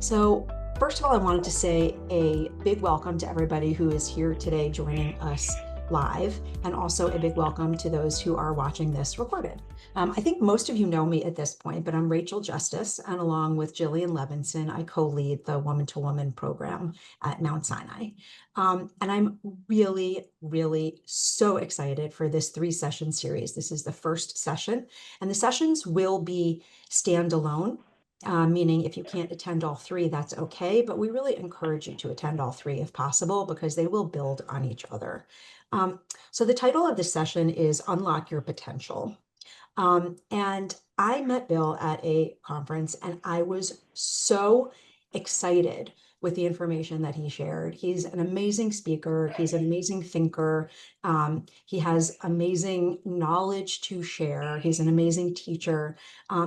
So, first of all, I wanted to say a big welcome to everybody who is here today joining us live, and also a big welcome to those who are watching this recorded. I think most of you know me at this point, but I'm Rachel Justice, and along with Jillian Levinson, I co-lead the Woman to Woman program at Mount Sinai. And I'm really, really so excited for this 3-session series. This is the first session, and the sessions will be standalone. Meaning if you can't attend all 3, that's okay, but we really encourage you to attend all 3 if possible because they will build on each other. So the title of this session is Unlock Your Potential. And I met Bill at a conference and I was so excited with the information that he shared. He's an amazing speaker. He's an amazing thinker. He has amazing knowledge to share. He's an amazing teacher.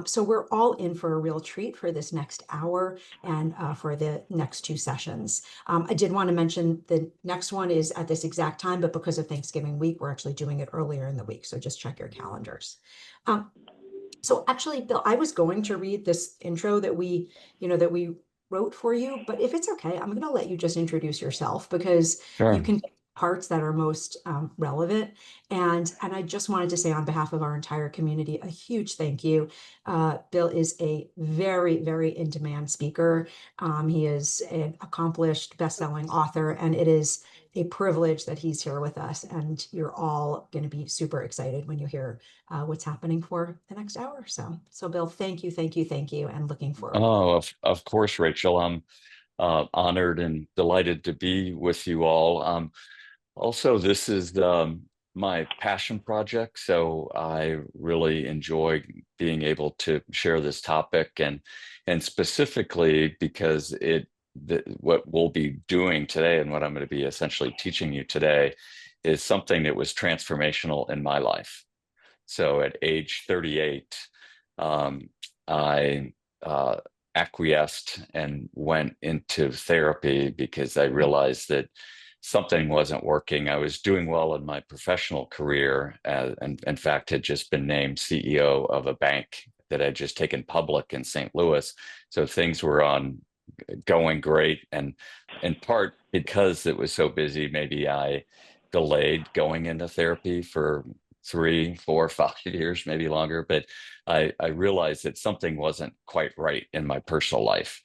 So we're all in for a real treat for this next hour and for the next 2 sessions. I did want to mention the next one is at this exact time, but because of Thanksgiving week, we're actually doing it earlier in the week. So just check your calendars. Um, so actually, Bill, I was going to read this intro that we wrote for you, but if it's okay, I'm going to let you just introduce yourself because you Sure. can pick parts that are most relevant. And I just wanted to say on behalf of our entire community, a huge thank you. Bill is a very, very in-demand speaker. He is an accomplished best-selling author, and it is a privilege that he's here with us. And you're all going to be super excited when you hear what's happening for the next hour or so. So, Bill, thank you, thank you, thank you, and looking forward. Oh, of course, Rachel. I'm honored and delighted to be with you all. Also, this is my passion project, so I really enjoy being able to share this topic, and specifically because what we'll be doing today and what I'm going to be essentially teaching you today is something that was transformational in my life. So at age 38, um, I acquiesced and went into therapy because I realized that something wasn't working. I was doing well in my professional career, and in fact, had just been named CEO of a bank that had just taken public in St. Louis. So things were on going great. And in part because it was so busy, maybe I delayed going into therapy for 3, 4, 5 years, maybe longer. But I realized that something wasn't quite right in my personal life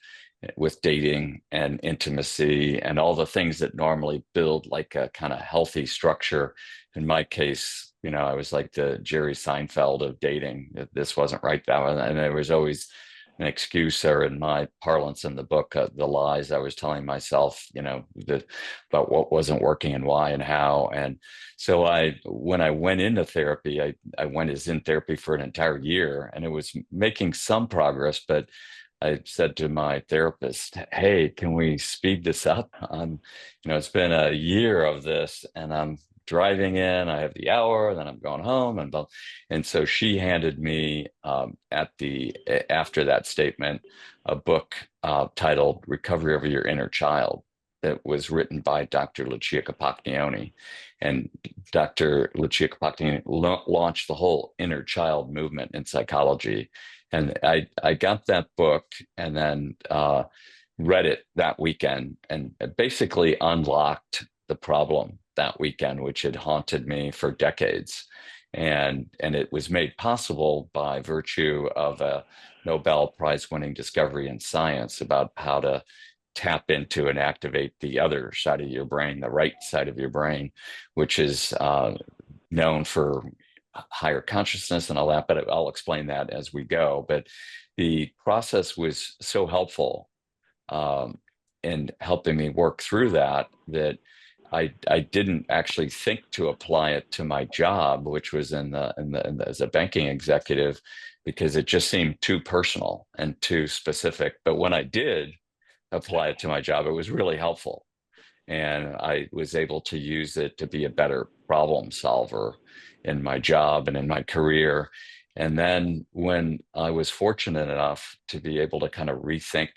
with dating and intimacy and all the things that normally build like a kind of healthy structure. In my case, I was like the Jerry Seinfeld of dating. This wasn't right. That one, and there was always an excuse, or in my parlance in the book, the lies I was telling myself, about what wasn't working and why and how. And so when I went into therapy, I went as in therapy for an entire year, and it was making some progress, but I said to my therapist, "Hey, can we speed this up? It's been a year of this, and I'm driving in. I have the hour, then I'm going home, and so she handed me after that statement a book titled "Recovery Over Your Inner Child." That was written by Dr. Lucia Capacchione. And Dr. Lucia Capacchione launched the whole inner child movement in psychology. And I got that book and then read it that weekend, and it basically unlocked the problem that weekend, which had haunted me for decades. And it was made possible by virtue of a Nobel Prize winning discovery in science about how to tap into and activate the other side of your brain, the right side of your brain, which is known for higher consciousness and all that, but I'll explain that as we go. But the process was so helpful um, in helping me work through that I didn't actually think to apply it to my job, which was as a banking executive, because it just seemed too personal and too specific. But when I did apply it to my job, it was really helpful. And I was able to use it to be a better problem solver in my job and in my career. And then when I was fortunate enough to be able to kind of rethink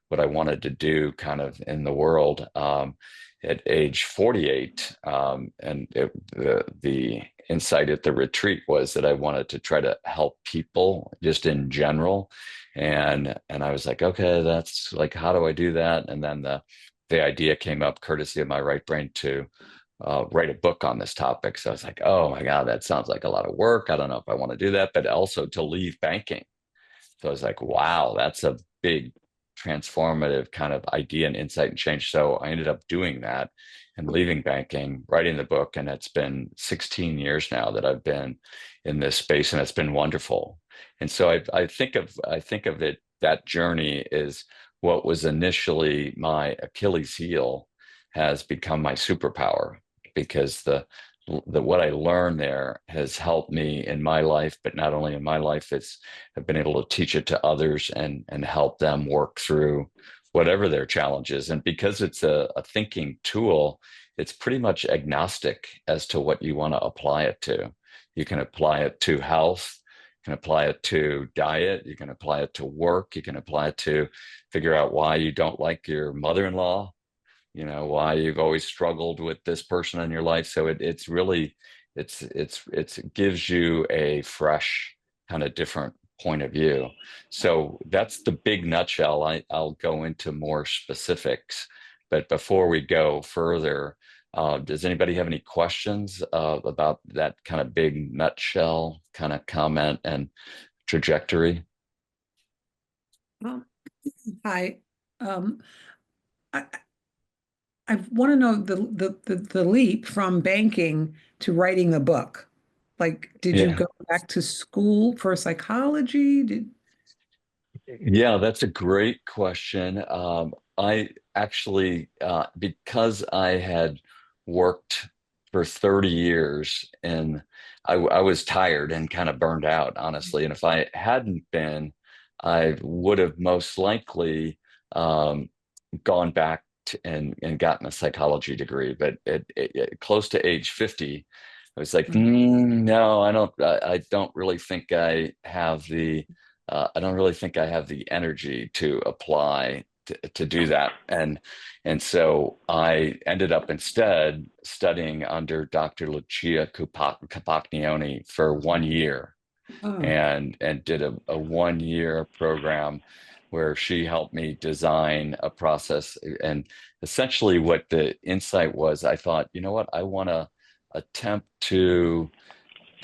what I wanted to do kind of in the world at age 48, and the insight at the retreat was that I wanted to try to help people just in general. And I was like, okay, that's like, how do I do that? And then the idea came up courtesy of my right brain to write a book on this topic. So I was like, oh my God, that sounds like a lot of work. I don't know if I want to do that, but also to leave banking. So I was like, wow, that's a big transformative kind of idea and insight and change. So I ended up doing that and leaving banking, writing the book. And it's been 16 years now that I've been in this space, and it's been wonderful. And so I think of it, that journey is what was initially my Achilles heel has become my superpower, because the what I learned there has helped me in my life, but not only in my life, I've been able to teach it to others and help them work through whatever their challenge is. And because it's a thinking tool, it's pretty much agnostic as to what you want to apply it to. You can apply it to health, you can apply it to diet, you can apply it to work, you can apply it to figure out why you don't like your mother-in-law, why you've always struggled with this person in your life. So it's really it gives you a fresh kind of different point of view. So that's the big nutshell. I'll go into more specifics, but before we go further, does anybody have any questions about that kind of big nutshell kind of comment and trajectory? Um, Hi. I, I want to know the leap from banking to writing the book. Like, did you Yeah. go back to school for psychology? Yeah, that's a great question. I actually, because I had worked for 30 years and I was tired and kind of burned out, honestly. And if I hadn't been, I would have most likely gone back and gotten a psychology degree. But close to age 50, I was like, Mhm. no, I don't really think I don't really think I have the energy to apply to do that. And so I ended up instead studying under Dr. Lucia Capacchione for 1 year, Oh, and did a 1 year program where she helped me design a process. And essentially what the insight was, I thought, you know what, I want to attempt to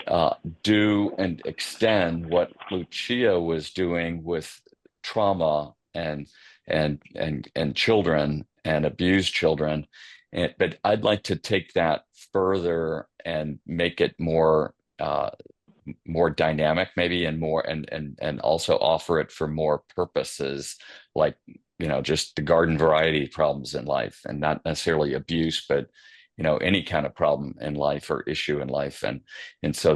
uh, do and extend what Lucia was doing with trauma and children and abused children. But I'd like to take that further and make it more dynamic, maybe, and more and also offer it for more purposes, like just the garden variety problems in life, and not necessarily abuse, but any kind of problem in life or issue in life. And so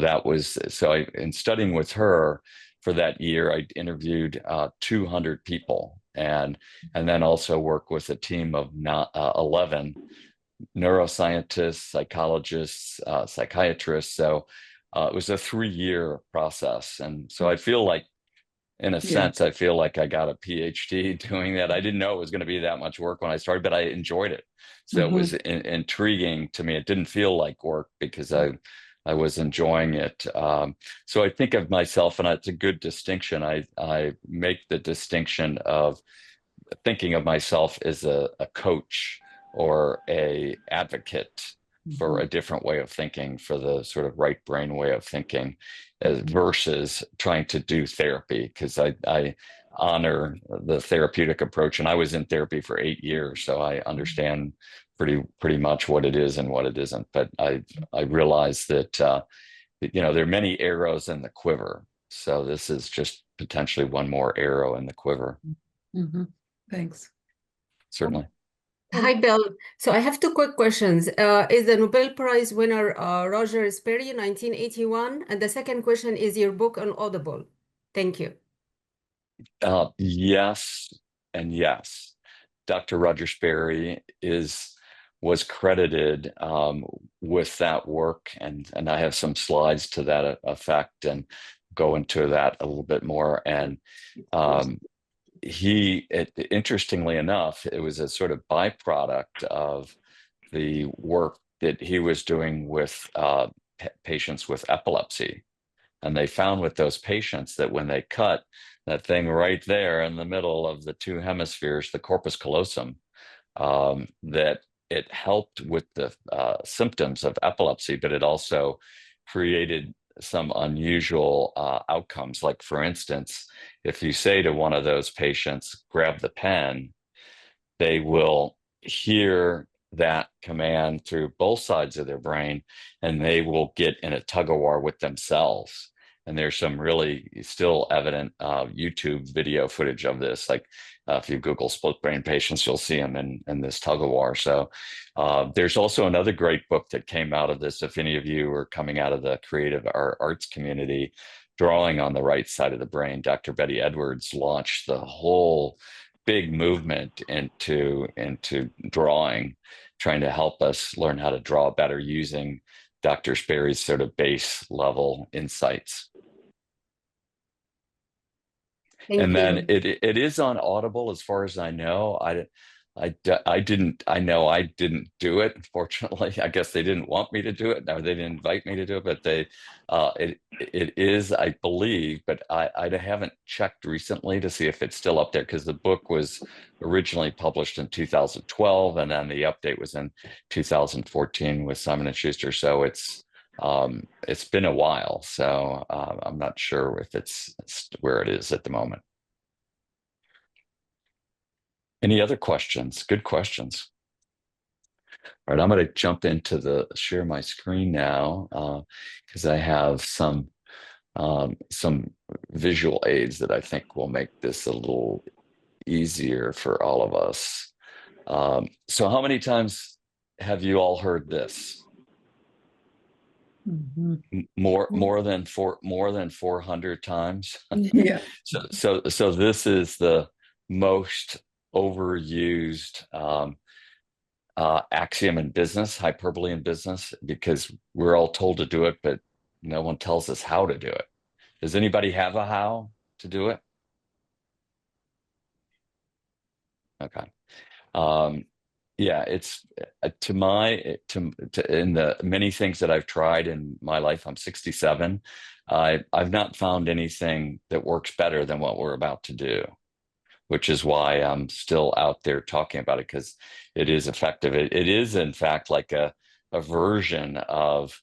in studying with her for that year, I interviewed 200 people, and then also worked with a team of 11 neuroscientists, psychologists, psychiatrists. So it was a 3 year process. And so I feel like, in a yeah. sense, I feel like I got a PhD doing that. I didn't know it was going to be that much work when I started, but I enjoyed it. So it was Hmm. intriguing to me. It didn't feel like work because I was enjoying it. So I think of myself, and it's a good distinction. I make the distinction of thinking of myself as a coach or a advocate for a Hmm. different way of thinking, for the sort of right brain way of thinking, Hmm. versus trying to do therapy, because I honor the therapeutic approach, and I was in therapy for 8 years, so I understand pretty much what it is and what it isn't. But I realize that there are many arrows in the quiver, so this is just potentially one more arrow in the quiver. Hmm. Thanks. Certainly. Hi, Bill. So I have two quick questions. Is the Nobel Prize winner Roger Sperry, 1981? And the second question is your book on Audible. Thank you. Yes and yes. Dr. Roger Sperry was credited with that work, and I have some slides to that effect and go into that a little bit more. And interestingly enough, it was a sort of byproduct of the work that he was doing with patients with epilepsy. And they found with those patients that when they cut that thing right there in the middle of the two hemispheres, the corpus callosum, that it helped with the symptoms of epilepsy, but it also created some unusual outcomes. Like, for instance, if you say to one of those patients, grab the pen, they will hear that command through both sides of their brain, and they will get in a tug of war with themselves. And there's some really still evident YouTube video footage of this. Like, if you Google split brain patients, you'll see them in this tug of war. So there's also another great book that came out of this. If any of you are coming out of the creative arts community, Drawing on the Right Side of the Brain, Dr. Betty Edwards launched the whole big movement into drawing, trying to help us learn how to draw better using Dr. Sperry's sort of base level insights. Thank And you. then it is on Audible, as far as I know. I didn't do it, unfortunately. I guess they didn't want me to do it. No, they didn't invite me to do it, but it is, I believe, but I haven't checked recently to see if it's still up there, because the book was originally published in 2012, and then the update was in 2014 with Simon & Schuster. So it's been a while. So I'm not sure if it's where it is at the moment. Any other questions? Good questions. All right, I'm going to jump into share my screen now, because I have some visual aids that I think will make this a little easier for all of us. So how many times have you all heard this? More than 400 times. Yeah. So this is the most overused axiom in business, hyperbole in business, because we're all told to do it, but no one tells us how to do it. Does anybody have a how to do it? Okay. Yeah, it's in the many things that I've tried in my life. I'm 67. I've not found anything that works better than what we're about to do, which is why I'm still out there talking about it, because it is effective. It is, in fact, like a version of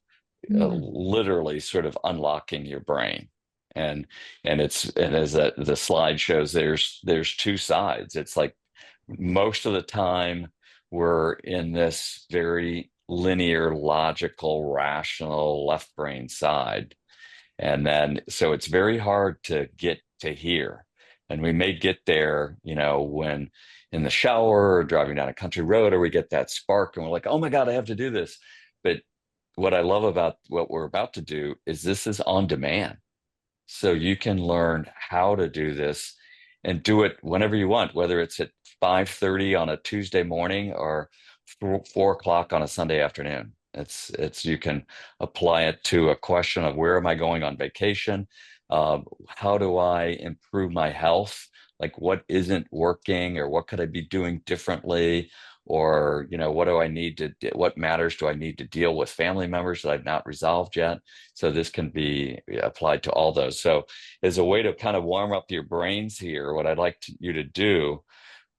literally sort of unlocking your brain. And as the slide shows, there's two sides. It's like most of the time we're in this very linear, logical, rational left brain side. And then, so it's very hard to get to here. And we may get there, when in the shower or driving down a country road, or we get that spark and we're like, oh my God, I have to do this. But what I love about what we're about to do is this is on demand. So you can learn how to do this and do it whenever you want, whether it's at 5:30 on a Tuesday morning or 4 o'clock on a Sunday afternoon. You can apply it to a question of, where am I going on vacation? How do I improve my health? Like, what isn't working, or what could I be doing differently? Or, what matters do I need to deal with family members that I've not resolved yet? So this can be applied to all those. So as a way to kind of warm up your brains here, what I'd like you to do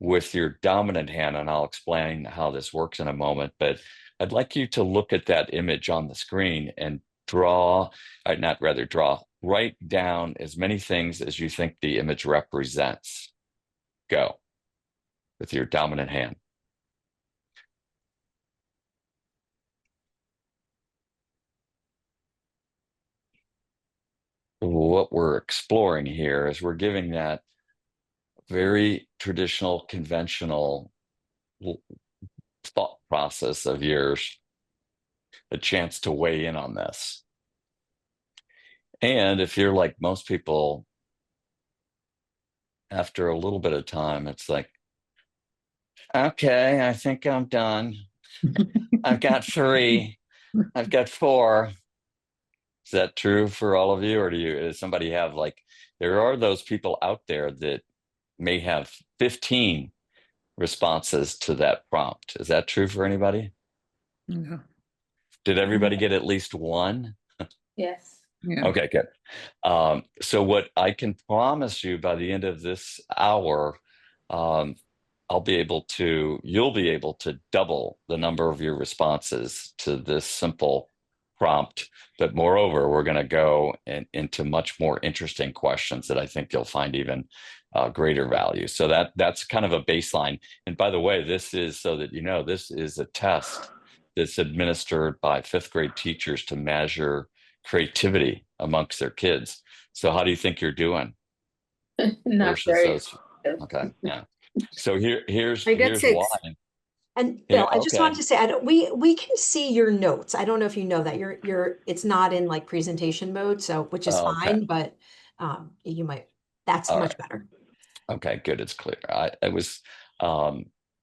with your dominant hand, and I'll explain how this works in a moment, but I'd like you to look at that image on the screen and write down as many things as you think the image represents. Go with your dominant hand. What we're exploring here is we're giving that very traditional, conventional thought process of yours a chance to weigh in on this. And if you're like most people, after a little bit of time, it's like, okay, I think I'm done. I've got 3. I've got 4. Is that true for all of you? Or does somebody have, like, there are those people out there that may have 15 responses to that prompt. Is that true for anybody? Yeah. Did everybody get at least one? Yes. Yeah. Okay, good. So what I can promise you by the end of this hour, um, you'll be able to double the number of your responses to this simple prompt. But moreover, we're going to go into much more interesting questions that I think you'll find even greater value. So that's kind of a baseline. And by the way, this is, so that you know, this is a test that's administered by fifth grade teachers to measure creativity amongst their kids. So how do you think you're doing Not versus very those? good. Okay, yeah. So here's I got why. 6. And Here, Bill, I just okay. wanted to say, we can see your notes. I don't know if you know that it's not in like presentation mode, so which is Okay. fine, but you might, that's All much right. better. Okay, good. It's clear.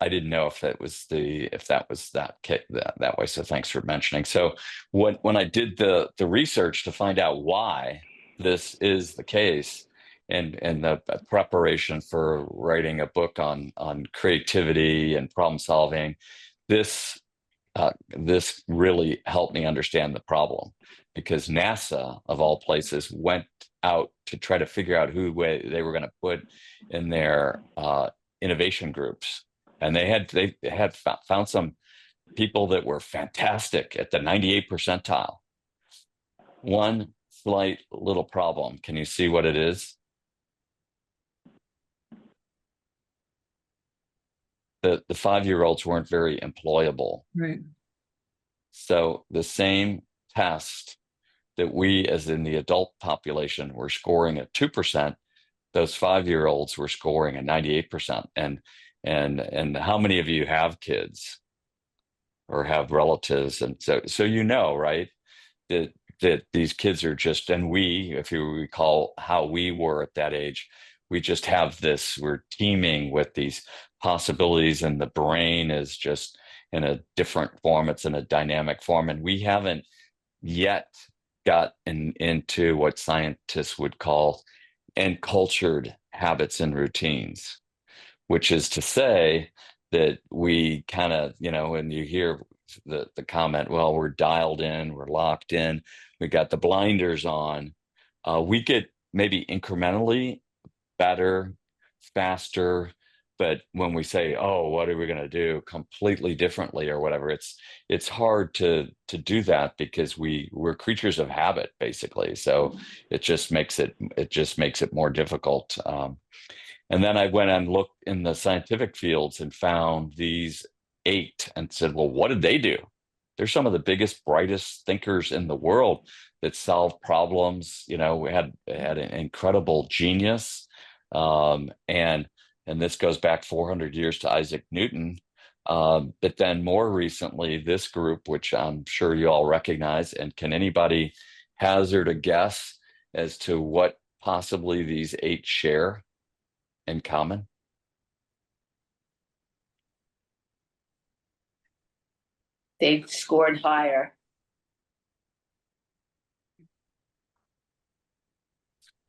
I didn't know if that was that way. So thanks for mentioning. So when I did the research to find out why this is the case, and the preparation for writing a book on creativity and problem solving, this this really helped me understand the problem, because NASA, of all places, went out to try to figure out who they were going to put in their innovation groups, and they had found some people that were fantastic at the 98th percentile. One slight little problem. Can you see what it is? The 5-year-olds weren't very employable. Right. So the same test that we, as in the adult population, were scoring at 2%, those 5-year-olds were scoring at 98%. And how many of you have kids or have relatives? And so you know, right, that these kids are just, and we, if you recall how we were at that age, we just have this, we're teeming with these possibilities, and the brain is just in a different form. It's in a dynamic form, and we haven't yet got into what scientists would call encultured habits and routines, which is to say that we kind of, when you hear the comment, well, we're dialed in, we're locked in, we got the blinders on, we get maybe incrementally better, faster. But when we say, oh, what are we going to do completely differently or whatever, it's hard to do that, because we're creatures of habit, basically. So it just makes it more difficult. And then I went and looked in the scientific fields and found these 8 and said, well, what did they do? They're some of the biggest, brightest thinkers in the world that solve problems. We had an incredible genius. And this goes back 400 years to Isaac Newton. But then more recently, this group, which I'm sure you all recognize, and can anybody hazard a guess as to what possibly these 8 share in common? They've scored higher.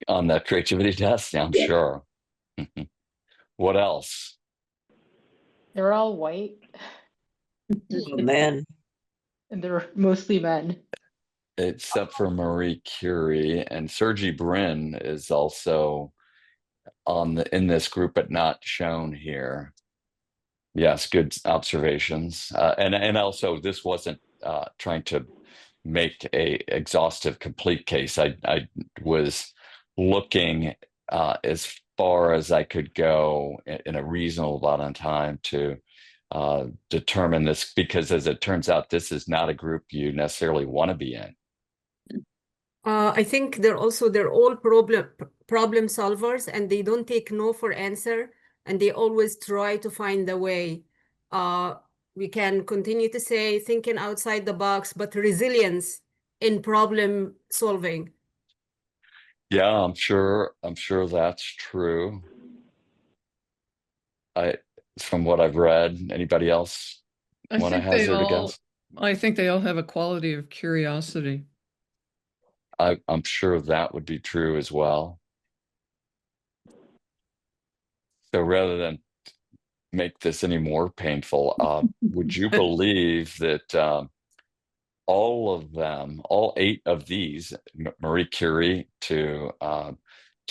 On the creativity test? Yeah, I'm sure. What else? They're all white Oh, man. and they're mostly men. Except for Marie Curie, and Sergey Brin is also in this group, but not shown here. Yes, good observations. And also, this wasn't trying to make a exhaustive, complete case. I was looking as far as I could go in a reasonable amount of time to determine this, because as it turns out, this is not a group you necessarily want to be in. I think they're all problem solvers, and they don't take no for answer, and they always try to find a way. We can continue to say thinking outside the box, but resilience in problem solving. Yeah, I'm sure that's true. From what I've read, anybody else want to hazard a guess? I think they all have a quality of curiosity. I'm sure that would be true as well. So rather than make this any more painful, would you believe that all of them, all 8 of these, Marie Curie to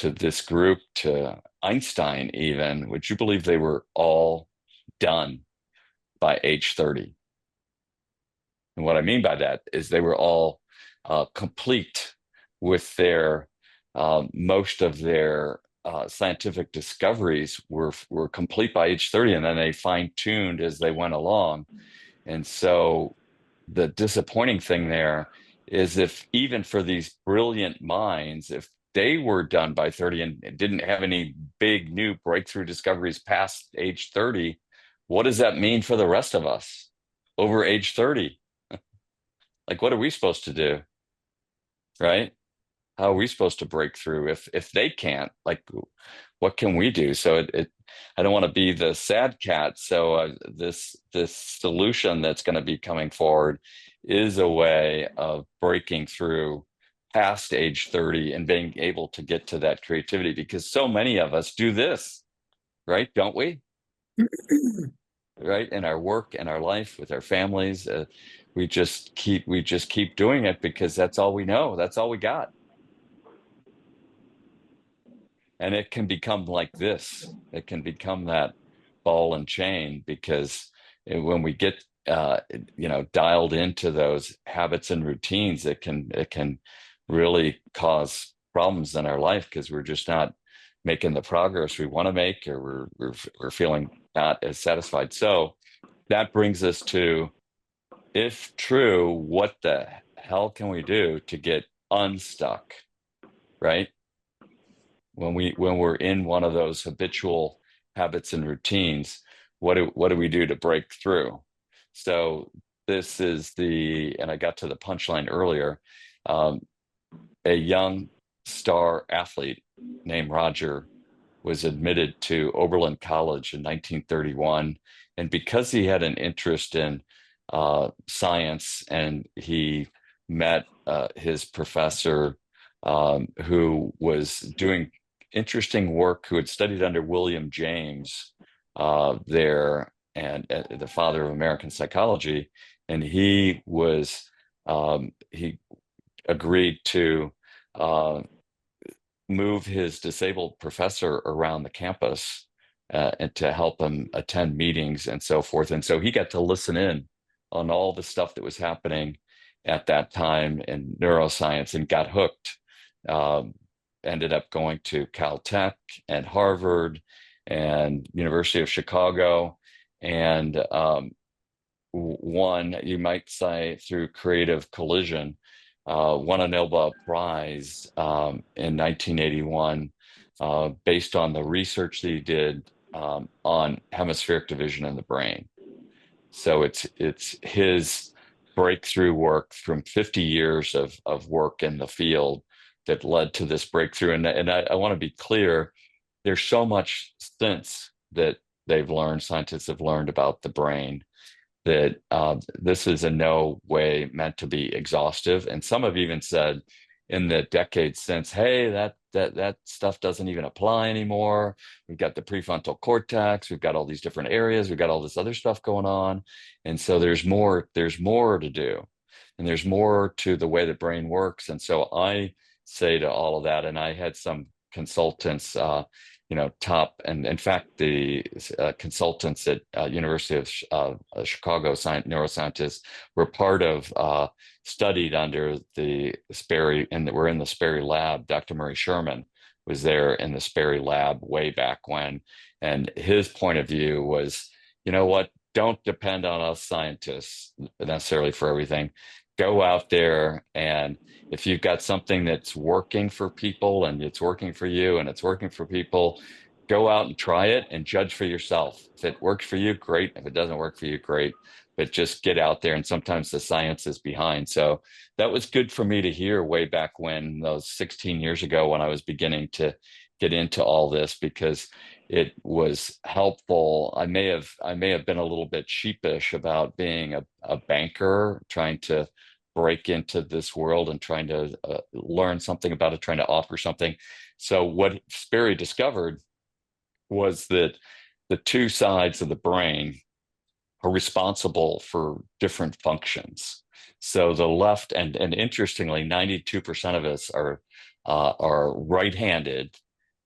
this group, to Einstein even, would you believe they were all done by age 30? And what I mean by that is they were all complete with their most of their scientific discoveries were complete by age 30, and then they fine-tuned as they went along. And so the disappointing thing there is, if even for these brilliant minds, if they were done by 30 and didn't have any big new breakthrough discoveries past age 30, what does that mean for the rest of us over age 30? Like, what are we supposed to do? Right? How are we supposed to break through if they can't? Like, what can we do? So I don't want to be the sad cat. So this solution that's going to be coming forward is a way of breaking through past age 30 and being able to get to that creativity, because so many of us do this, right? Don't we? Right? In our work, in our life, with our families, we just keep doing it because that's all we know. That's all we got. And it can become like this. It can become that ball and chain, because when we get dialed into those habits and routines, it can really cause problems in our life, because we're just not making the progress we want to make, or we're feeling not as satisfied. So that brings us to, if true, what the hell can we do to get unstuck, right? When we're in one of those habitual habits and routines, what do we do to break through? So this is and I got to the punchline earlier. A young star athlete named Roger was admitted to Oberlin College in 1931, and because he had an interest in science, and he met his professor, who was doing interesting work, who had studied under William James there, and the father of American psychology, and he agreed to move his disabled professor around the campus and to help him attend meetings and so forth. And so he got to listen in on all the stuff that was happening at that time in neuroscience, and got hooked. Ended up going to Caltech and Harvard and University of Chicago, and won, you might say, through creative collision, won a Nobel Prize in 1981 based on the research that he did on hemispheric division in the brain. So it's his breakthrough work from 50 years of work in the field that led to this breakthrough. And I want to be clear, there's so much since that scientists have learned about the brain, that this is in no way meant to be exhaustive. And some have even said in the decades since, hey, that stuff doesn't even apply anymore. We've got the prefrontal cortex, we've got all these different areas, we've got all this other stuff going on. And so there's more to do. And there's more to the way the brain works. And so I say to all of that, and I had some consultants, top, and in fact, the consultants at University of Chicago neuroscientists were part of, studied under the Sperry, and we're in the Sperry lab. Dr. Murray Sherman was there in the Sperry lab way back when, and his point of view was, you know what, don't depend on us scientists necessarily for everything. Go out there, and if you've got something that's working for people, and it's working for you, and it's working for people, go out and try it and judge for yourself. If it works for you, great. If it doesn't work for you, great. But just get out there, and sometimes the science is behind. So that was good for me to hear way back when, those 16 years ago, when I was beginning to get into all this, because it was helpful. I may have been a little bit sheepish about being a banker, trying to break into this world and trying to learn something about it, trying to offer something. So what Sperry discovered was that the two sides of the brain are responsible for different functions. So the left, and interestingly, 92% of us are right-handed,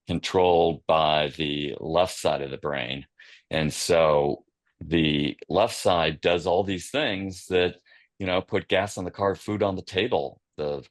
controlled by the left side of the brain. And so the left side does all these things that, put gas on the car, food on the table, the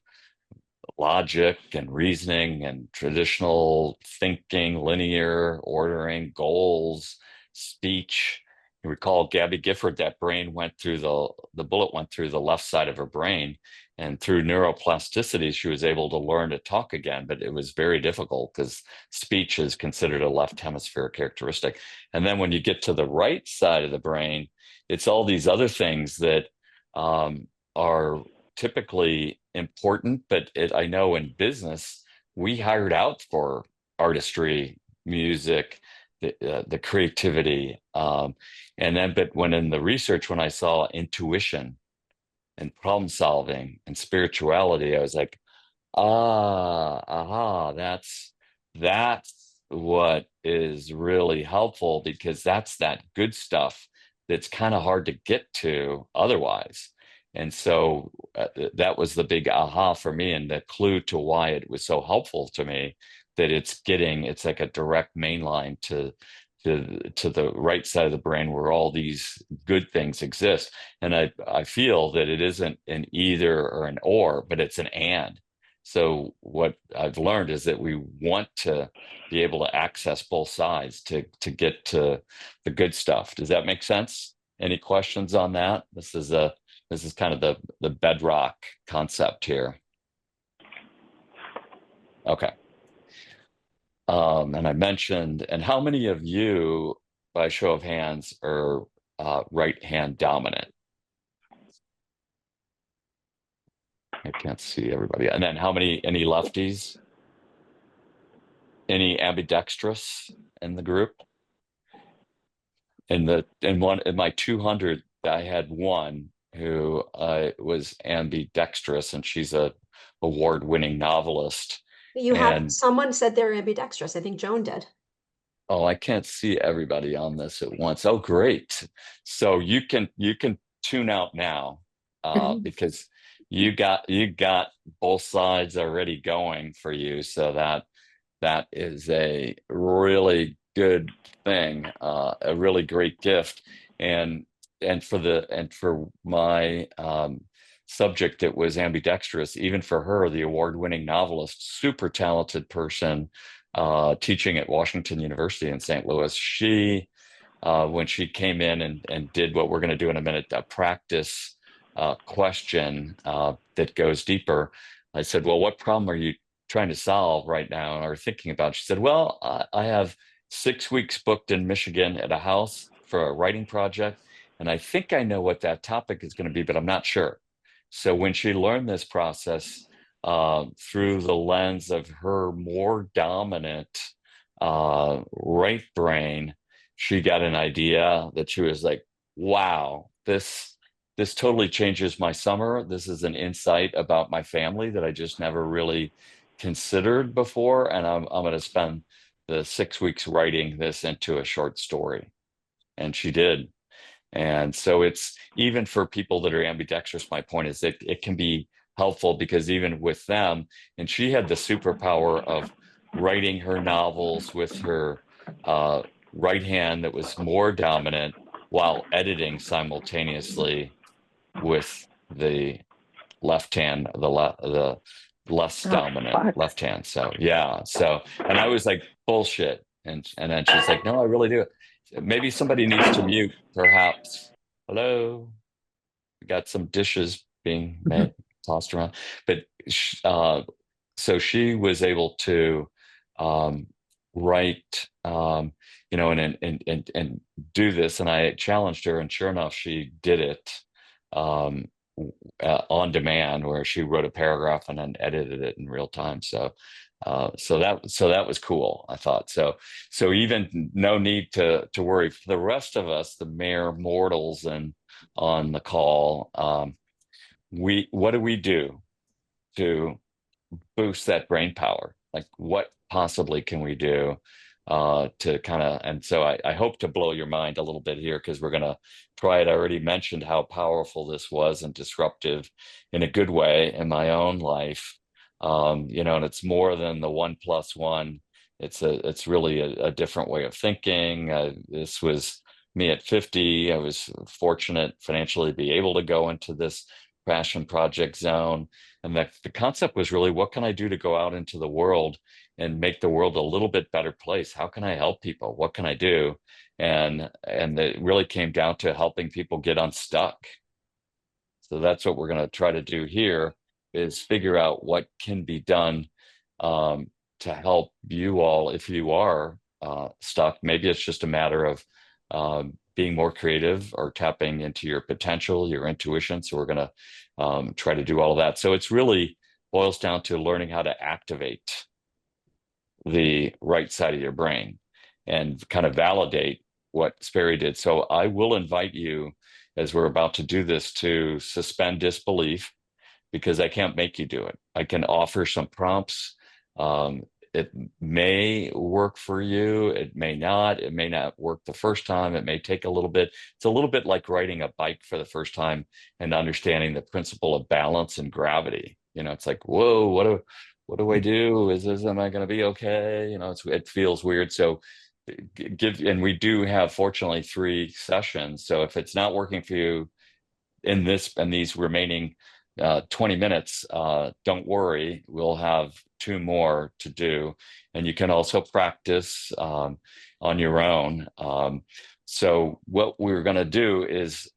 logic and reasoning and traditional thinking, linear ordering, goals, speech. You recall Gabby Gifford, that brain went through the bullet went through the left side of her brain. And through neuroplasticity, she was able to learn to talk again, but it was very difficult because speech is considered a left hemisphere characteristic. And then when you get to the right side of the brain, it's all these other things that are typically important, but I know in business, we hired out for artistry, music, the creativity. But when in the research, when I saw intuition and problem solving and spirituality, I was like, that's what is really helpful, because that's that good stuff that's kind of hard to get to otherwise. And so that was the big aha for me, and the clue to why it was so helpful to me, that it's like a direct main line to the right side of the brain where all these good things exist. And I feel that it isn't an either or an or, but it's an and. So what I've learned is that we want to be able to access both sides to get to the good stuff. Does that make sense? Any questions on that? This is kind of the bedrock concept here. Okay. And I mentioned, and how many of you, by show of hands, are right hand dominant? I can't see everybody. And then any lefties? Any ambidextrous in the group? In my 200, I had one who was ambidextrous, and she's a award-winning novelist. You have someone said they're ambidextrous. I think Joan did. Oh, I can't see everybody on this at once. Oh, great. So you can tune out now, because you got both sides already going for you. So that is a really good thing, a really great gift. And for my subject that was ambidextrous, even for her, the award-winning novelist, super talented person, teaching at Washington University in St. Louis, she when she came in and did what we're going to do in a minute, a practice question that goes deeper, I said, well, what problem are you trying to solve right now or thinking about? She said, well, I have 6 weeks booked in Michigan at a house for a writing project, and I think I know what that topic is going to be, but I'm not sure. So when she learned this process through the lens of her more dominant right brain, she got an idea that she was like, wow, this totally changes my summer. This is an insight about my family that I just never really considered before. And I'm going to spend the 6 weeks writing this into a short story. And she did. And so it's even for people that are ambidextrous, my point is that it can be helpful, because even with them, and she had the superpower of writing her novels with her right hand that was more dominant, while editing simultaneously with the left hand, the less dominant left hand. So yeah. So, and I was like, bullshit. And then she's like, no, I really do. Maybe somebody needs to mute, perhaps. Hello. We got some dishes being made, tossed around. But so she was able to write, and do this. And I challenged her, and sure enough, she did it on demand, where she wrote a paragraph and then edited it in real time. So that was cool, I thought. So even no need to worry. For the rest of us, the mere mortals and on the call, what do we do to boost that brain power? Like, what possibly can we do to kind of, and so I hope to blow your mind a little bit here, because we're going to try it. I already mentioned how powerful this was and disruptive in a good way in my own life. You know, and it's more than the 1+1. It's really a different way of thinking. This was me at 50. I was fortunate financially to be able to go into this passion project zone. And the concept was really, what can I do to go out into the world and make the world a little bit better place? How can I help people? What can I do? And it really came down to helping people get unstuck. So that's what we're going to try to do here, is figure out what can be done to help you all if you are stuck. Maybe it's just a matter of being more creative or tapping into your potential, your intuition. So we're going to try to do all of that. So it's really boils down to learning how to activate the right side of your brain and kind of validate what Sperry did. So I will invite you, as we're about to do this, to suspend disbelief, because I can't make you do it. I can offer some prompts. It may work for you. It may not. It may not work the first time. It may take a little bit. It's a little bit like riding a bike for the first time and understanding the principle of balance and gravity. You know, it's like, whoa, what do I do? Am I going to be okay? You know, it feels weird. So and we do have, fortunately, 3 sessions. So if it's not working for you in these remaining 20 minutes, don't worry, we'll have 2 more to do, and you can also practice on your own. So what we're going to do is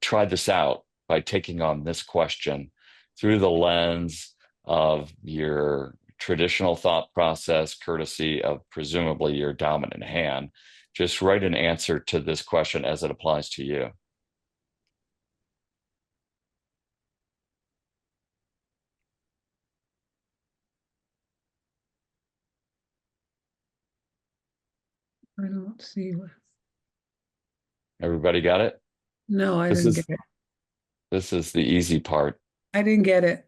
try this out by taking on this question through the lens of your traditional thought process, courtesy of presumably your dominant hand. Just write an answer to this question as it applies to you. I don't see what. Everybody got it? No, I This didn't is get it. this is the easy part. I didn't get it.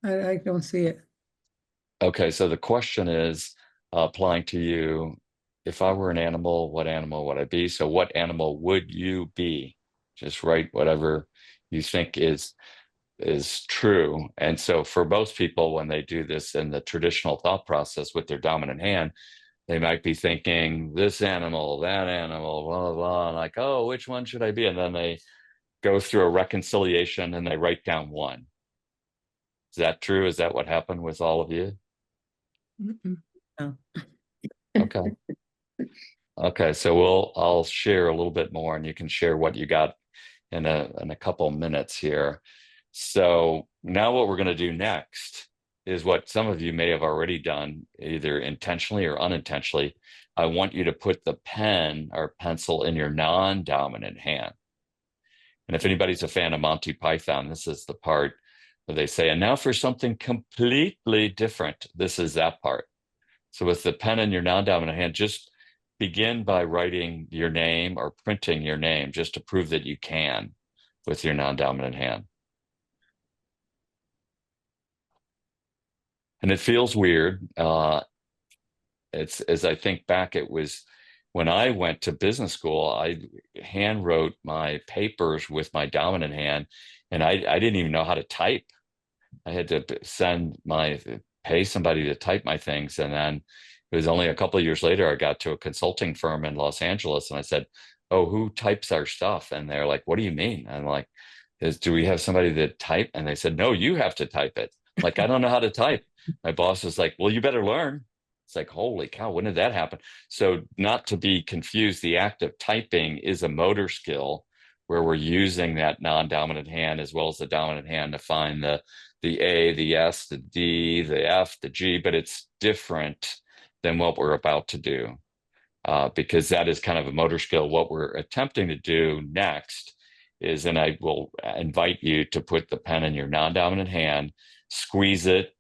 I don't see it. Okay, so the question is applying to you. If I were an animal, what animal would I be? So what animal would you be? Just write whatever you think is true. And so for most people, when they do this in the traditional thought process with their dominant hand, they might be thinking this animal, that animal, blah, blah, blah, and like, oh, which one should I be? And then they go through a reconciliation and they write down one. Is that true? Is that what happened with all of you? No. Okay. Okay, so I'll share a little bit more, and you can share what you got in a couple minutes here. So now what we're going to do next is what some of you may have already done, either intentionally or unintentionally. I want you to put the pen or pencil in your non-dominant hand. And if anybody's a fan of Monty Python, this is the part where they say, and now for something completely different. This is that part. So with the pen in your non-dominant hand, just begin by writing your name or printing your name, just to prove that you can with your non-dominant hand. And it feels weird. It's, as I think back, it was when I went to business school, I hand wrote my papers with my dominant hand, and I didn't even know how to type. I had to pay somebody to type my things. And then it was only a couple of years later, I got to a consulting firm in Los Angeles, and I said, oh, who types our stuff? And they're like, what do you mean? I'm like, do we have somebody that type? And they said, no, you have to type it. Like, I don't know how to type. My boss was like, well, you better learn. It's like, holy cow, when did that happen? So not to be confused, the act of typing is a motor skill where we're using that non-dominant hand as well as the dominant hand to find the A, the S, the D, the F, the G, but it's different than what we're about to do, because that is kind of a motor skill. What we're attempting to do next is, and I will invite you to put the pen in your non-dominant hand, squeeze it,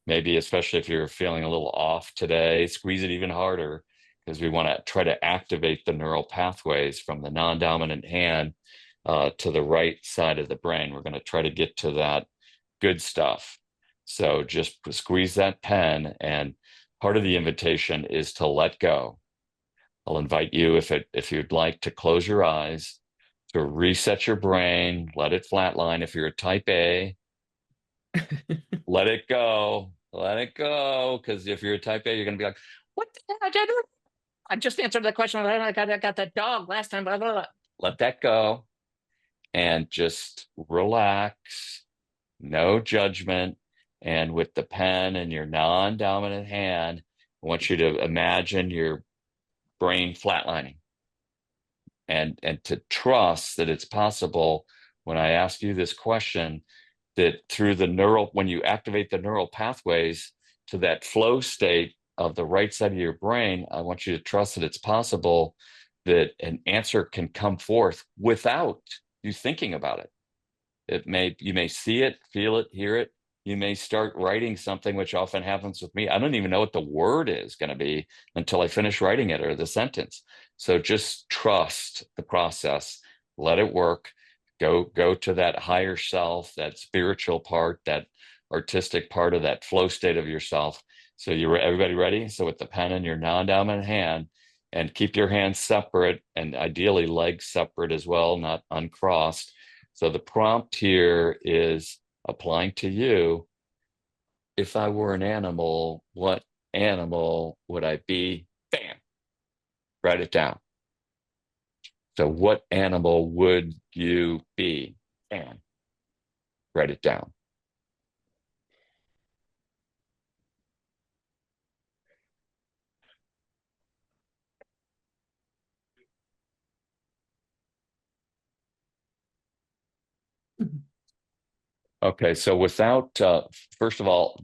maybe especially if you're feeling a little off today, squeeze it even harder, because we want to try to activate the neural pathways from the non-dominant hand to the right side of the brain. We're going to try to get to that good stuff. So just squeeze that pen and part of the invitation is to let go. I'll invite you, if you'd like, to close your eyes, to reset your brain, let it flatline. If you're a type A, let it go. Let it go. Because if you're a type A, you're going to be like, what the hell? I just answered the question. I got that dog last time. Blah, blah, blah. Let that go and just relax. No judgment. And with the pen in your non-dominant hand, I want you to imagine your brain flatlining and to trust that it's possible when I ask you this question, that through when you activate the neural pathways to that flow state of the right side of your brain, I want you to trust that it's possible that an answer can come forth without you thinking about it. You may see it, feel it, hear it. You may start writing something, which often happens with me. I don't even know what the word is going to be until I finish writing it or the sentence. So just trust the process, let it work. Go to that higher self, that spiritual part, that artistic part of that flow state of yourself. So everybody ready? So with the pen in your non-dominant hand, and keep your hands separate and ideally legs separate as well, not uncrossed. So the prompt here is applying to you. If I were an animal, what animal would I be? Bam. Write it down. So what animal would you be? Bam. Write it down. Okay, so without, first of all,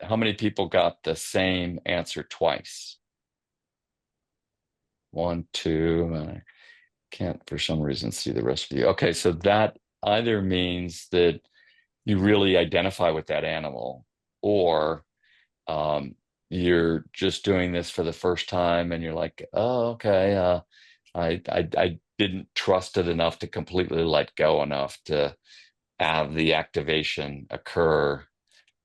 how many people got the same answer twice? 1, 2, I can't for some reason see the rest of you. Okay, so that either means that you really identify with that animal, or you're just doing this for the first time and you're like, oh, okay, I didn't trust it enough to completely let go enough to have the activation occur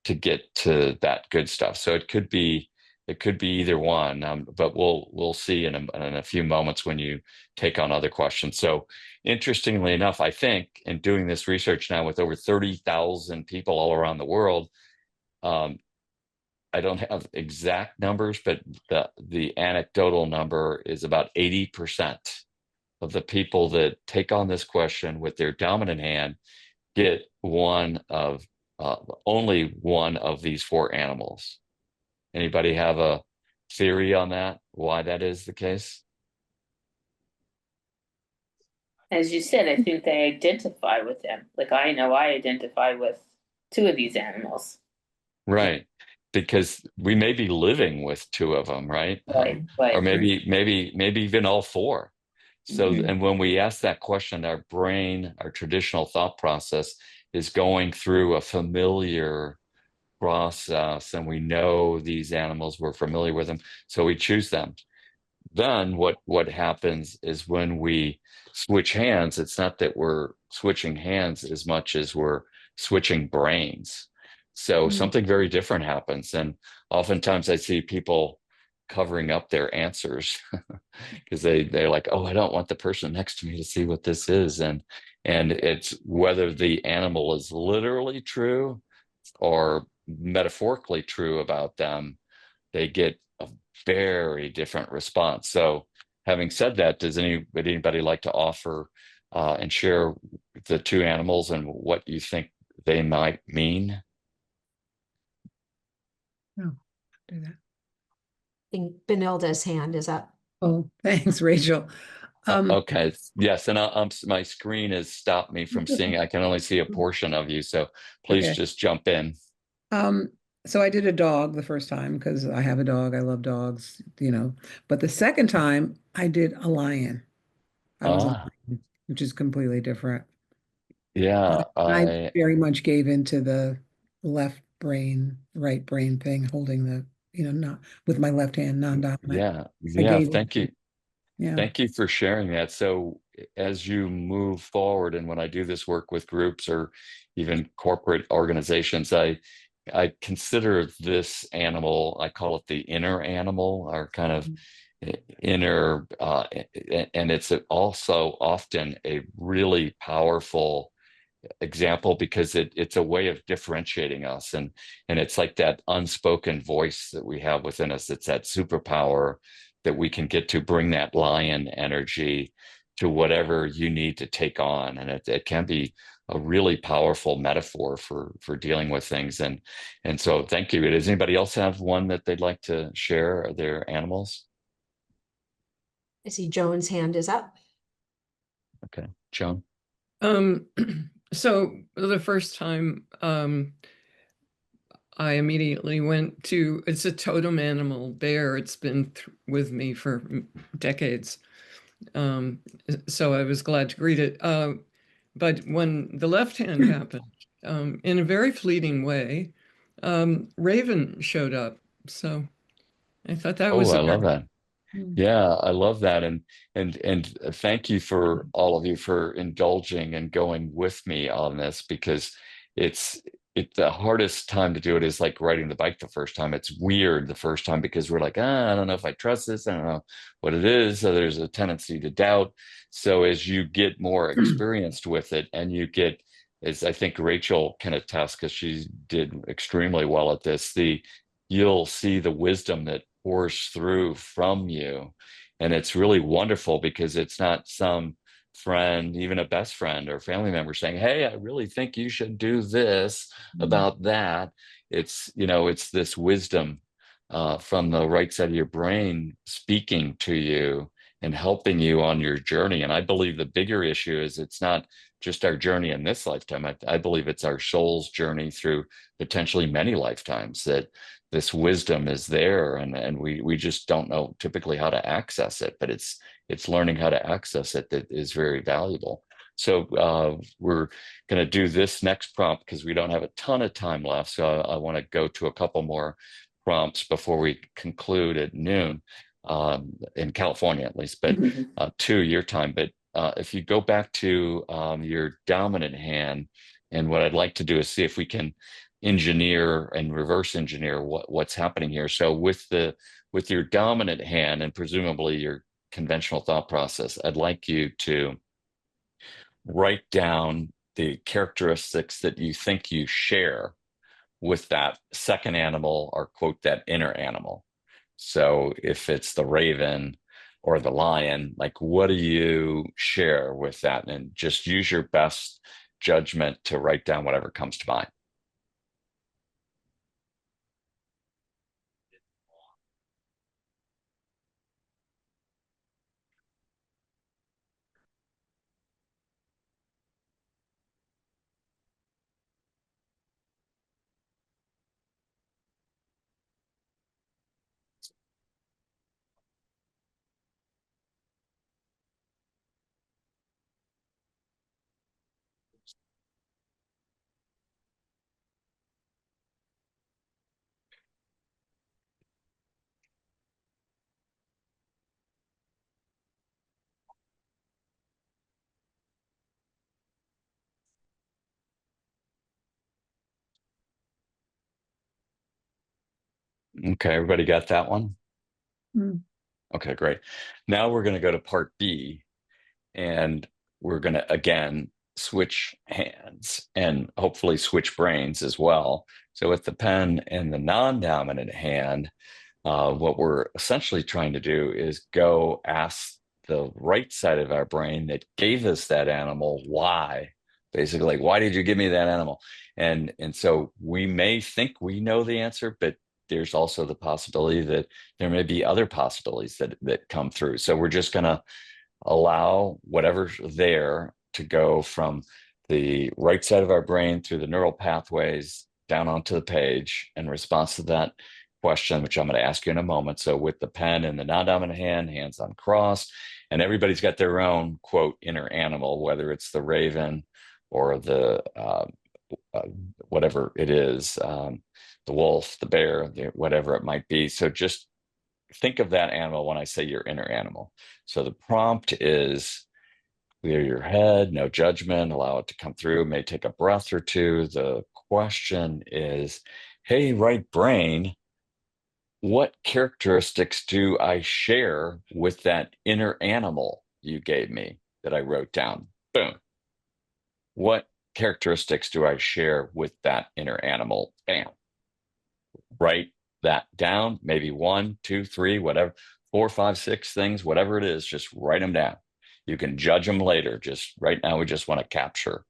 to get to that good stuff. So it could be either one, but we'll see in a few moments when you take on other questions. So interestingly enough, I think in doing this research now with over 30,000 people all around the world, I don't have exact numbers, but the anecdotal number is about 80% of the people that take on this question with their dominant hand get only one of these 4 animals. Anybody have a theory on that, why that is the case? As you said, I think they identify with them. Like I know I identify with 2 of these animals. Right, because we may be living with 2 of them, right? Right. Or maybe even all 4. So, and when we ask that question, our brain, our traditional thought process is going through a familiar process, and we know these animals, we're familiar with them, so we choose them. Then what happens is when we switch hands, it's not that we're switching hands as much as we're switching brains. So something very different happens. And oftentimes I see people covering up their answers because they're like, oh, I don't want the person next to me to see what this is. And it's whether the animal is literally true or metaphorically true about them, they get a very different response. So having said that, does anybody like to offer and share the 2 animals and what you think they might mean? No, do that. I think Benilda's hand is up. Oh, thanks, Rachel. Okay, yes, and my screen has stopped me from seeing. I can only see a portion of you, so please just jump in. So I did a dog the first time because I have a dog. I love dogs, But the second time I did a lion. I was a lion, which is completely different. Yeah, I very much gave into the left brain, right brain thing, holding the, not with my left hand, non-dominant. Yeah. Thank you. Yeah. Thank you for sharing that. So as you move forward, and when I do this work with groups or even corporate organizations, I I consider this animal, I call it the inner animal, our kind of inner, and it's also often a really powerful example because it's a way of differentiating us, and it's like that unspoken voice that we have within us. It's that superpower that we can get to bring that lion energy to whatever you need to take on, and it can be a really powerful metaphor for dealing with things. And so thank you. Does anybody else have one that they'd like to share their animals? I see Joan's hand is up. Okay, Joan. So the first time I immediately went to, it's a totem animal, bear. It's been with me for decades. So I was glad to greet it. But when the left hand happened, in a very fleeting way, Raven showed up. So I thought that was I a love that. Yeah, I love that. And thank you for all of you for indulging and going with me on this, because it's the hardest time to do it is like riding the bike the first time. It's weird the first time because we're like, I don't know if I trust this. I don't know what it is. So there's a tendency to doubt. So as you get more experienced with it, and you get, as I think Rachel can attest, because she did extremely well at this, you'll see the wisdom that pours through from you. And it's really wonderful because it's not some friend, even a best friend or family member, saying, hey, I really think you should do this about that. It's, it's this wisdom from the right side of your brain speaking to you and helping you on your journey. And I believe the bigger issue is it's not just our journey in this lifetime. I believe it's our soul's journey through potentially many lifetimes, that this wisdom is there, and we just don't know typically how to access it, but it's learning how to access it that is very valuable. So we're going to do this next prompt because we don't have a ton of time left. So I want to go to a couple more prompts before we conclude at noon, in California at least, but 2 your time. But if you go back to your dominant hand, and what I'd like to do is see if we can engineer and reverse engineer what's happening here. So with your dominant hand, and presumably your conventional thought process, I'd like you to write down the characteristics that you think you share with that second animal, or quote, that inner animal. So if it's the raven or the lion, like, what do you share with that? And just use your best judgment to write down whatever comes to mind. Okay, everybody got that one? Okay, great. Now we're going to go to part B, and we're going to again switch hands and hopefully switch brains as well. So with the pen in the non-dominant hand, what we're essentially trying to do is go ask the right side of our brain that gave us that animal why. Basically, like, why did you give me that animal? And so we may think we know the answer, but there's also the possibility that there may be other possibilities that come through. So we're just going to allow whatever's there to go from the right side of our brain through the neural pathways down onto the page in response to that question, which I'm going to ask you in a moment. So with the pen in the non-dominant hand, hands uncrossed, and everybody's got their own, quote, inner animal, whether it's the raven or the whatever it is, the wolf, the bear, whatever it might be. So just think of that animal when I say your inner animal. So the prompt is clear your head, no judgment, allow it to come through, may take a breath or two. The question is, hey, right brain, what characteristics do I share with that inner animal you gave me that I wrote down? Boom. What characteristics do I share with that inner animal? Bam. Write that down, maybe 1, 2, 3, whatever, 4, 5, 6 things, whatever it is, just write them down. You can judge them later. Just right now, we just want to capture.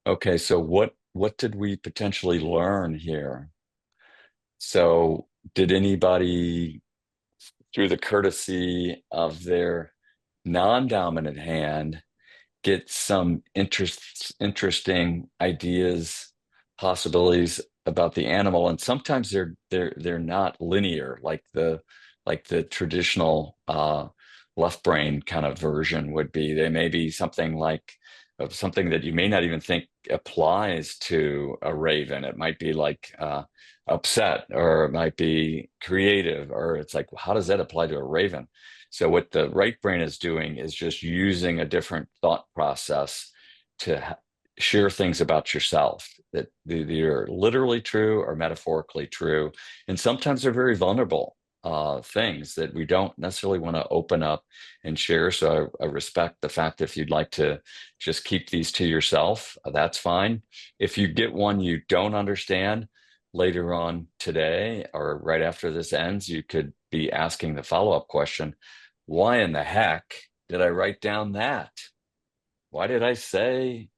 Okay, so what did we potentially learn here? So did anybody, through the courtesy of their non-dominant hand, get some interesting ideas, possibilities about the animal? And sometimes they're not linear, like the traditional left brain kind of version would be. They may be something like of something that you may not even think applies to a raven. It might be like upset, or it might be creative, or it's like, how does that apply to a raven? So what the right brain is doing is just using a different thought process to share things about yourself that are literally true or metaphorically true. And sometimes they're very vulnerable things that we don't necessarily want to open up and share. So I respect the fact that if you'd like to just keep these to yourself, that's fine. If you get one you don't understand, later on today or right after this ends, you could be asking the follow-up question, why in the heck did I write down that? Why did I say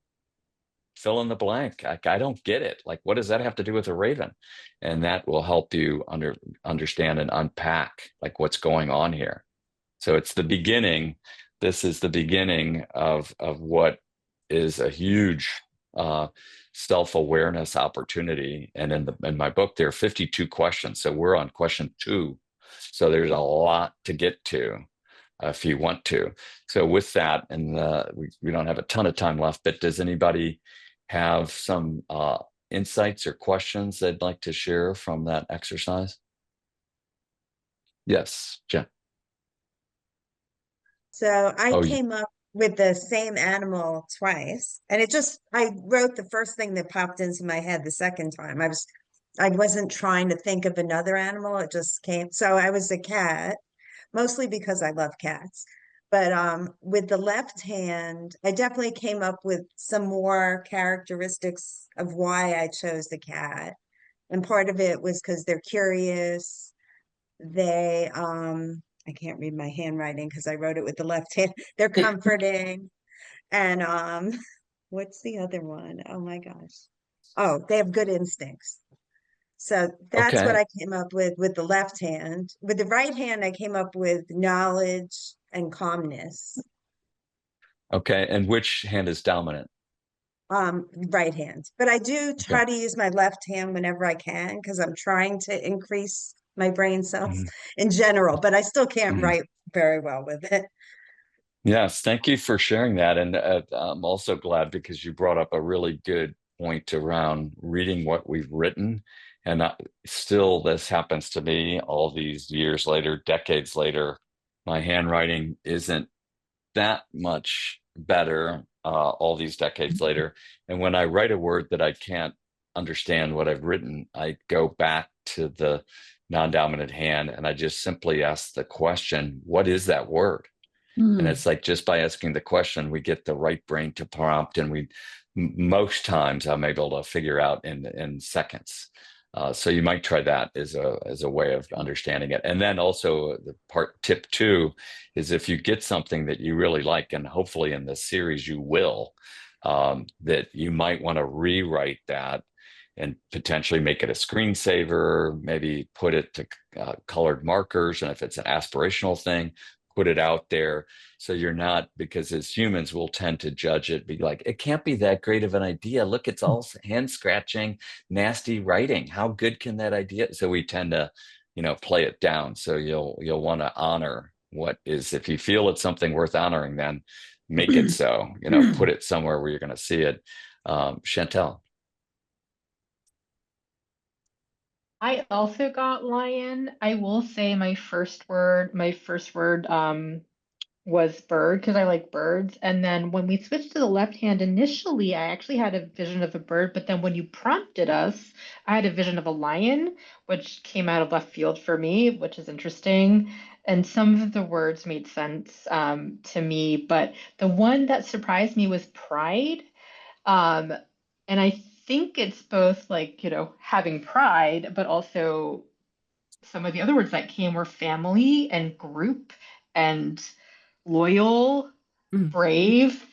fill in the blank? I don't get it. Like, what does that have to do with a raven? And that will help you understand and unpack like what's going on here. So it's the beginning. This is the beginning of what is a huge self-awareness opportunity. And in my book, there are 52 questions. So we're on question 2. So there's a lot to get to if you want to. So with that, and we don't have a ton of time left, but does anybody have some insights or questions they'd like to share from that exercise? Yes, Jen. So I Oh, came up with the same animal twice, and I wrote the first thing that popped into my head the second time. I wasn't trying to think of another animal, it just came. So I was a cat, mostly because I love cats. But with the left hand, I definitely came up with some more characteristics of why I chose the cat. And part of it was because they're curious. They I can't read my handwriting because I wrote it with the left hand. They're comforting. And what's the other one? Oh my gosh. Oh, they have good instincts. So that's what okay. I came up with the left hand. With the right hand, I came up with knowledge and calmness. Okay. And which hand is dominant? Right hand. But I do Okay. try to use my left hand whenever I can because I'm trying to increase my brain cells Mhm. in general, but I still can't Mhm. write very well with it. Yes, thank you for sharing that. And I'm also glad because you brought up a really good point around reading what we've written. And still, this happens to me all these years later, decades later. My handwriting isn't that much better all these decades later. And when I write a word that I can't understand what I've written, I go back to the non-dominant hand and I just simply ask the question, what is that word? And it's like just by asking the question, we get the right brain to prompt, and most times I'm able to figure out in seconds. So you might try that as a way of understanding it. And then also the tip 2 is if you get something that you really like, and hopefully in this series you will, that you might want to rewrite that and potentially make it a screensaver, maybe put it to colored markers. And if it's an aspirational thing, put it out there. So you're not, because as humans, we'll tend to judge it, be like, it can't be that great of an idea. Look, it's all hand scratching, nasty writing. How good can that idea? So we tend to, play it down. So you'll want to honor what is, if you feel it's something worth honoring, then make it so, put it somewhere where you're going to see it. Chantel. I also got lion. I will say my first word was bird because I like birds. And then when we switched to the left hand, initially I actually had a vision of a bird, but then when you prompted us, I had a vision of a lion, which came out of left field for me, which is interesting. And some of the words made sense to me, but the one that surprised me was pride. Um, and I think it's both like, having pride, but also some of the other words that came were family and group and loyal, Mm. brave.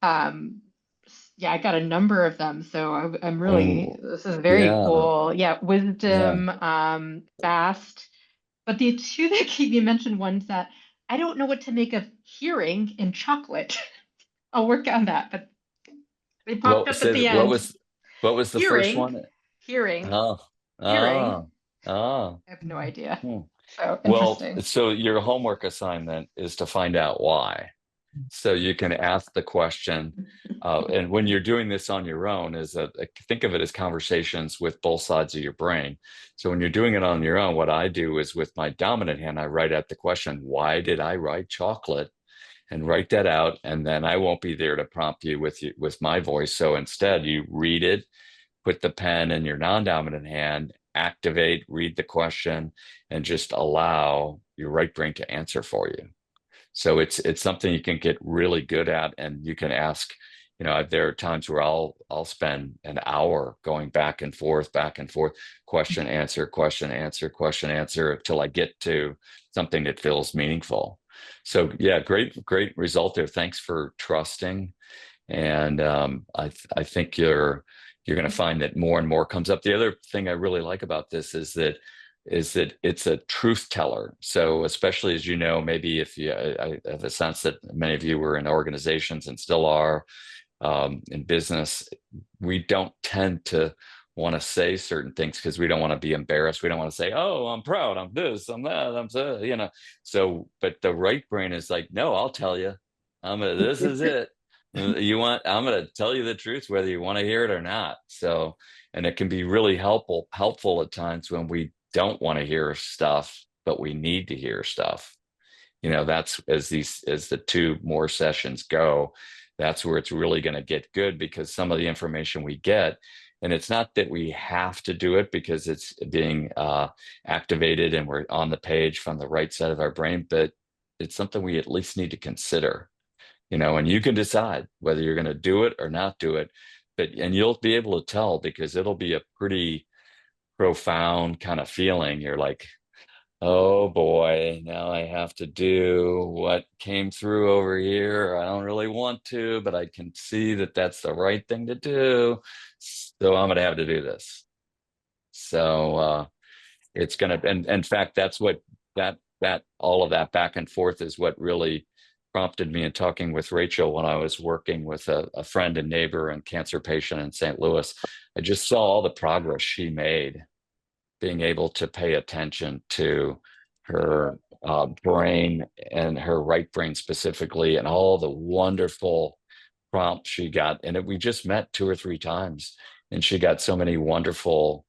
Yeah, I got a number of them. So I'm really, this is very Yeah. cool. Yeah, Yeah. wisdom, fast. But the two that you mentioned, ones that I don't know what to make of hearing and chocolate. I'll work on that, but they popped What up at said the what end. was the first Hearing, one? hearing, Oh, hearing. oh. I have no idea. Hmm. So Well, interesting. so your homework assignment is to find out why. So you can ask the question, and when you're doing this on your own, think of it as conversations with both sides of your brain. So when you're doing it on your own, what I do is with my dominant hand, I write out the question, why did I write chocolate? And write that out, and then I won't be there to prompt you with my voice. So instead, you read it, put the pen in your non-dominant hand, activate, read the question, and just allow your right brain to answer for you. So it's something you can get really good at, and you can ask. There are times where I'll spend an hour going back and forth, question, answer, question, answer, question, answer, until I get to something that feels meaningful. So yeah, great result there. Thanks for trusting. And I think you're going to find that more and more comes up. The other thing I really like about this is that it's a truth teller. So especially as maybe if I have a sense that many of you were in organizations and still are in business, we don't tend to want to say certain things because we don't want to be embarrassed. We don't want to say, "Oh, I'm proud. I'm this. I'm that. I'm so." So, but the right brain is like, "No, I'll tell you. This is it. I'm going to tell you the truth, whether you want to hear it or not." So, and it can be really helpful at times when we don't want to hear stuff, but we need to hear stuff. That's as the two more sessions go, that's where it's really going to get good, because some of the information we get, and it's not that we have to do it because it's being activated and we're on the page from the right side of our brain, but it's something we at least need to consider, and you can decide whether you're going to do it or not do it, and you'll be able to tell because it'll be a pretty profound kind of feeling. You're like, oh boy, now I have to do what came through over here. I don't really want to, but I can see that that's the right thing to do. So I'm going to have to do this. So it's going to, and in fact, that's what that all of that back and forth is what really prompted me in talking with Rachel when I was working with a friend and neighbor and cancer patient in St. Louis. I just saw all the progress she made being able to pay attention to her brain and her right brain specifically, and all the wonderful prompts she got. And we just met 2 or 3 times, and she got so many wonderful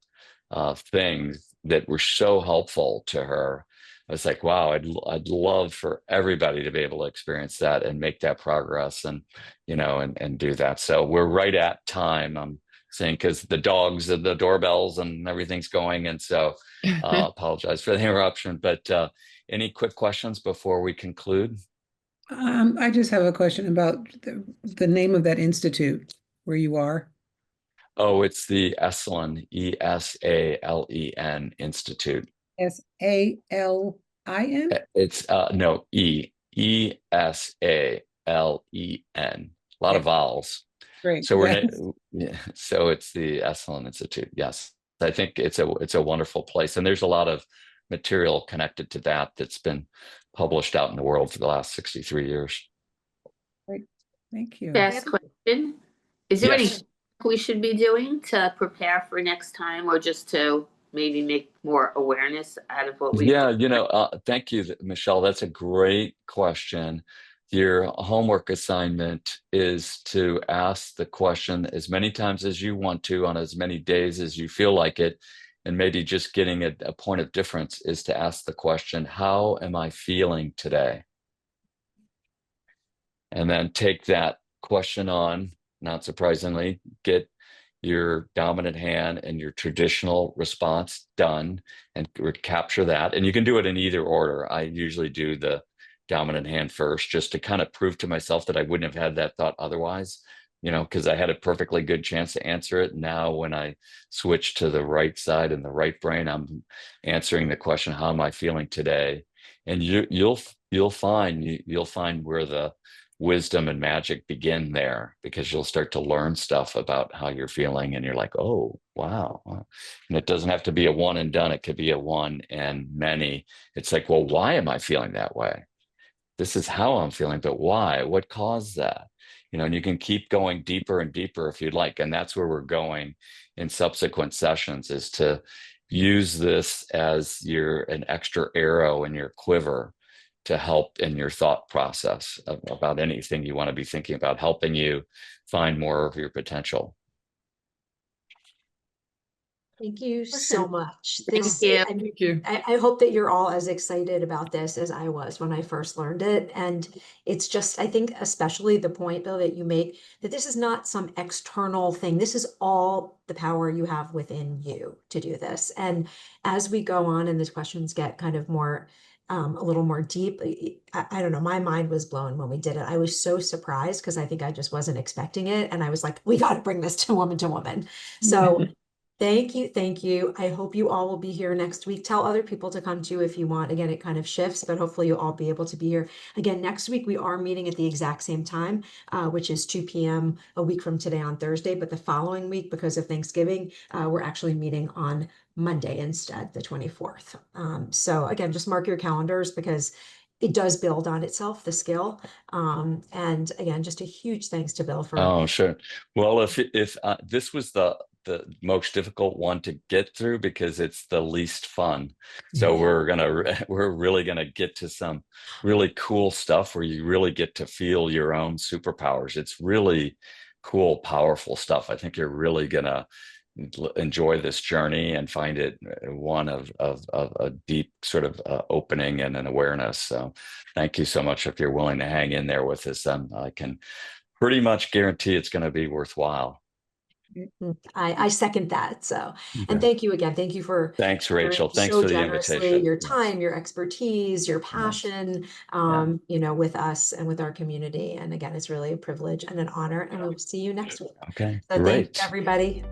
things that were so helpful to her. I was like, wow, I'd love for everybody to be able to experience that and make that progress, and and do that. So we're right at time. I'm saying because the dogs and the doorbells and everything's going, and so apologize for the interruption. But any quick questions before we conclude? I just have a question about the name of that institute where you are. Oh, it's the Esalen, ESALEN Institute. SALIN? It's no, ESALEN. A lot of vowels. Great. So Yes. so it's the Esalen Institute. Yes, I think it's a wonderful place, and there's a lot of material connected to that's been published out in the world for the last 63 years. Great. Thank you. Fast question. Is there any Yes. we should be doing to prepare for next time, or just to maybe make more awareness out of what we Yeah, thank you, Michelle. That's a great question. Your homework assignment is to ask the question as many times as you want to on as many days as you feel like it. And maybe just getting a point of difference is to ask the question, how am I feeling today? and then take that question on, not surprisingly, get your dominant hand and your traditional response done and capture that. And you can do it in either order. I usually do the dominant hand first, just to kind of prove to myself that I wouldn't have had that thought otherwise, because I had a perfectly good chance to answer it. Now, when I switch to the right side and the right brain, I'm answering the question, how am I feeling today? And you'll find where the wisdom and magic begin there, because you'll start to learn stuff about how you're feeling, and you're like, oh, wow. And it doesn't have to be a one and done. It could be a one and many. It's like, well, why am I feeling that way? This is how I'm feeling, but why? What caused that? And you can keep going deeper and deeper if you'd like. And that's where we're going in subsequent sessions, is to use this as an extra arrow in your quiver to help in your thought process about anything you want to be thinking about, helping you find more of your potential. Thank you so much. This, you. Thank you. I hope that you're all as excited about this as I was when I first learned it. And it's just, I think, especially the point, Bill, that you make, that this is not some external thing. This is all the power you have within you to do this. And as we go on and these questions get kind of more, a little more deep, I don't know, my mind was blown when we did it. I was so surprised because I think I just wasn't expecting it. And I was like, we got to bring this to woman to woman. So thank you. Thank you. I hope you all will be here next week. Tell other people to come too if you want. Again, it kind of shifts, but hopefully you'll all be able to be here. Again, next week we are meeting at the exact same time, which is 2 p.m. a week from today on Thursday. But the following week, because of Thanksgiving, we're actually meeting on Monday instead, the 24th. So again, just mark your calendars, because it does build on itself, the skill. And again, just a huge thanks to Bill for. Oh, sure. Well, if this was the most difficult one to get through, because it's the least fun. So Yeah. we're really gonna get to some really cool stuff where you really get to feel your own superpowers. It's really cool, powerful stuff. I think you're really gonna enjoy this journey and find it one of a deep sort of opening and an awareness. So thank you so much. If you're willing to hang in there with us, I can pretty much guarantee it's going to be worthwhile. I second that. So, Okay. and thank you again. Thank you for Thanks, Rachel. Thanks so for the generously invitation. your time, your expertise, your passion, with us and with our community. And again, it's really a privilege and an honor. And we will see you next week. Okay, So great. thanks, everybody.